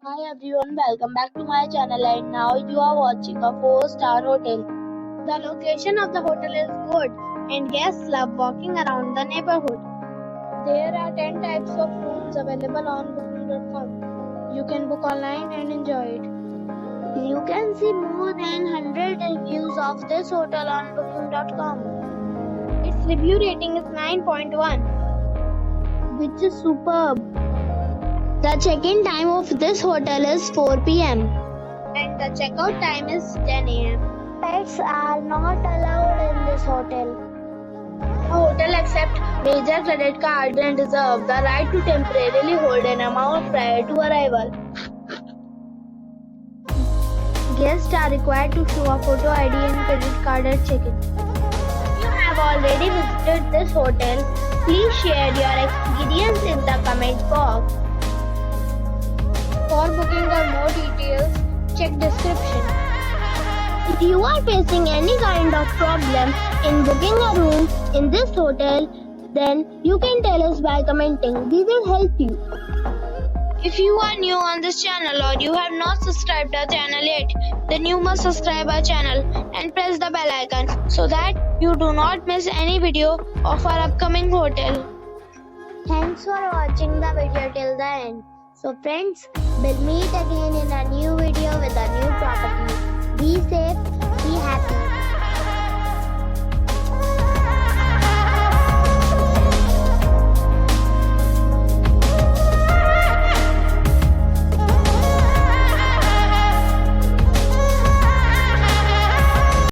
Hi everyone, welcome back to my channel and now you are watching a 4-star hotel. The location of the hotel is good and guests love walking around the neighborhood. There are 10 types of rooms available on booking.com. You can book online and enjoy it. You can see more than 100 reviews of this hotel on booking.com. Its review rating is 9.1, which is superb. The check-in time of this hotel is 4 p.m. and the check-out time is 10 a.m. Pets are not allowed in this hotel. The hotel accepts major credit cards and reserves the right to temporarily hold an amount prior to arrival. Guests are required to show a photo ID and credit card at check-in. If you have already visited this hotel, please share your experience in the comment box. For booking or more details, check description. If you are facing any kind of problem in booking a room in this hotel, then you can tell us by commenting. We will help you. If you are new on this channel or you have not subscribed our channel yet, then you must subscribe our channel and press the bell icon so that you do not miss any video of our upcoming hotel. Thanks for watching the video till the end. So friends, we'll meet again in a new video with a new property. Be safe, be happy.